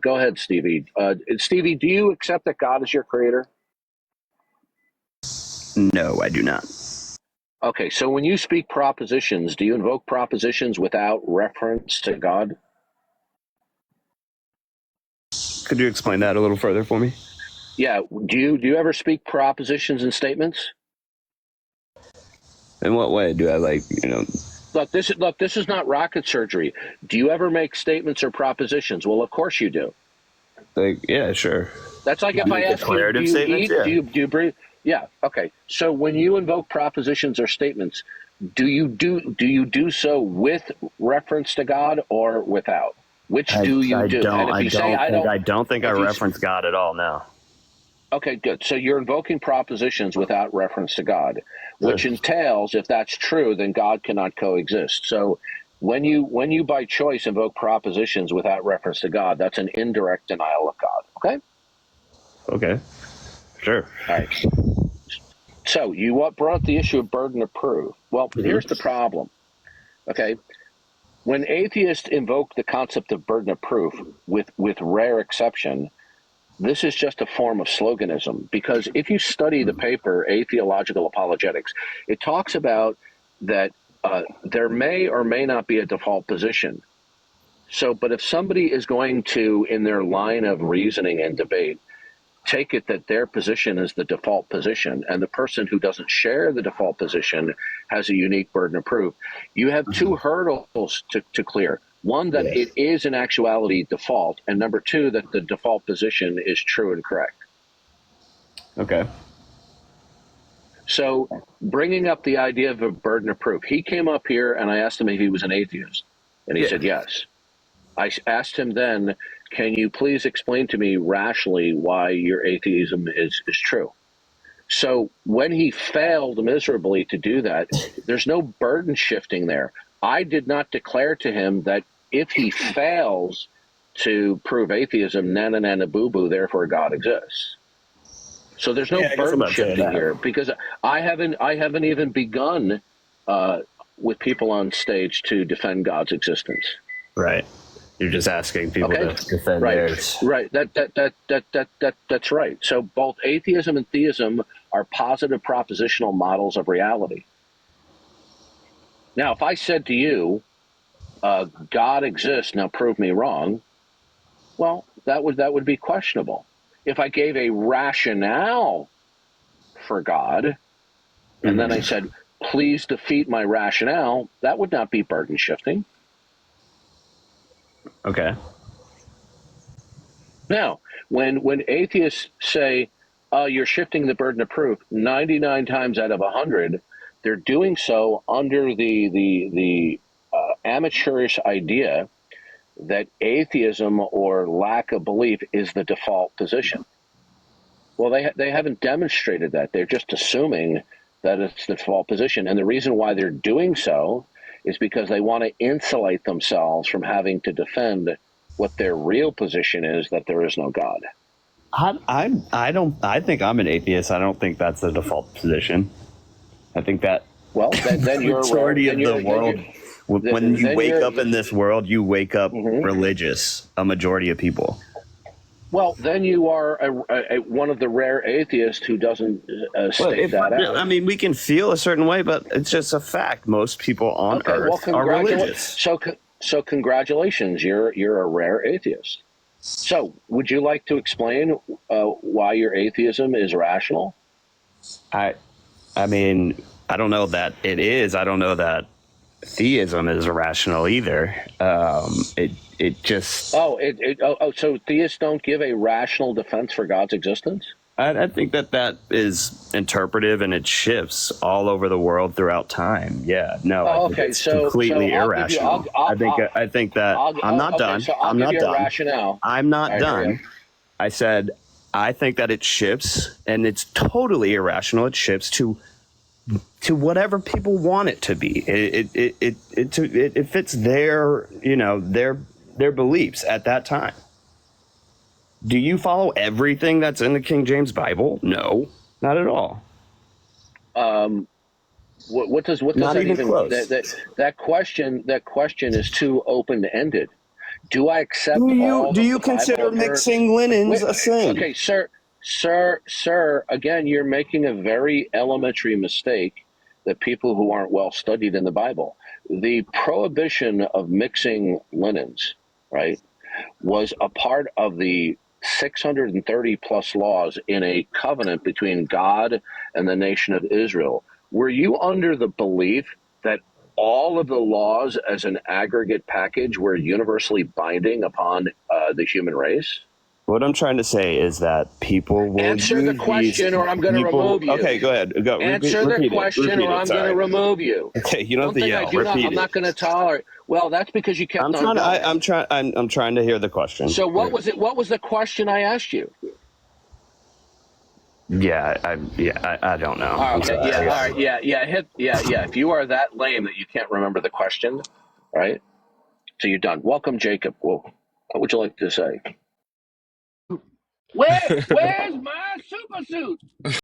Go ahead, Stevie. Stevie, do you accept that God is your creator? No, I do not. Okay, so when you speak propositions, do you invoke propositions without reference to God? Could you explain that a little further for me? Yeah. Do you ever speak propositions and statements? In what way do I Look, this is not rocket surgery. Do you ever make statements or propositions? Well, of course you do. yeah, sure. That's like if I ask you, do Declarative you statements? eat? Yeah. Do you breathe? Yeah. Okay. So when you invoke propositions or statements, do you do so with reference to God or without? Which do you do? And if you say I don't think I reference God at all now. Okay, good. So you're invoking propositions without reference to God, which entails, if that's true, then God cannot coexist. So when you by choice invoke propositions without reference to God, that's an indirect denial of God. Okay? Okay. Sure. All right. So you brought the issue of burden of proof. Well, here's the problem. Okay? When atheists invoke the concept of burden of proof, with rare exception, this is just a form of sloganism, because if you study the paper, Atheological Apologetics, it talks about that there may or may not be a default position. So, but if somebody is going to, in their line of reasoning and debate, take it that their position is the default position, and the person who doesn't share the default position has a unique burden of proof, you have two hurdles to clear. One, that it is in actuality default, and number two, that the default position is true and correct. Okay. So bringing up the idea of a burden of proof, he came up here and I asked him if he was an atheist, and he said yes. I asked him then, can you please explain to me rationally why your atheism is true? So when he failed miserably to do that, there's no burden shifting there. I did not declare to him that if he fails to prove atheism, nana nana boo boo, therefore God exists. So there's no burden shifting here, because I haven't even begun with people on stage to defend God's existence. Right. You're just asking people to defend theirs. Right. That's right. So both atheism and theism are positive propositional models of reality. Now, if I said to you, God exists, now prove me wrong, well, that would be questionable. If I gave a rationale for God, and then I said, please defeat my rationale, that would not be burden shifting. Okay. Now, when atheists say, you're shifting the burden of proof, 99 times out of 100, they're doing so under the amateurish idea that atheism or lack of belief is the default position. Well, they haven't demonstrated that. They're just assuming that it's the default position. And the reason why they're doing so is because they want to insulate themselves from having to defend what their real position is, that there is no God. I think I'm an atheist. I don't think that's the default position. I think that then you're majority of the world. When you wake up in this world, you wake up religious. A majority of people. Well, then you are one of the rare atheists who doesn't state that out. I mean, we can feel a certain way, but it's just a fact. Most people on Earth are religious. So congratulations, you're a rare atheist. So would you like to explain why your atheism is rational? I mean, I don't know that it is. I don't know that theism is irrational either. It just so theists don't give a rational defense for God's existence? I think that is interpretive, and it shifts all over the world throughohout time. Yeah, no, I think it's completely irrational. I think that I'm not done. I'm not done. Rationale. I'm not done. I said I think that it shifts, and it's totally irrational. It shifts to whatever people want it to be. It fits their their beliefs at that time. Do you follow everything that's in the King James Bible? No, not at all. What does that even close. That question is too open-ended. Do I accept Do all you the consider Bible mixing linens a sin? Okay, sir, again, you're making a very elementary mistake that people who aren't well studied in the Bible. The prohibition of mixing linens, right, was a part of the 630 plus laws in a covenant between God and the nation of Israel. Were you under the belief that all of the laws as an aggregate package were universally binding upon the human race? What I'm trying to say is that people will Answer the use these question or I'm going to people. remove you. Okay, go ahead. Go Answer the repeat it. question Repeat or it. I'm going to Sorry. remove you. Okay, you don't have Don't to think I yell. do not. Repeat I'm it. not going to tolerate. Well, that's because you kept on going. I'm trying to hear the question. So what was it? What was the question I asked you? I don't know. I'm Okay, sorry. all right, yeah. If you are that lame that you can't remember the question, all right, so you're done. Welcome, Jacob. Well, what would you like to say? Where's my super suit?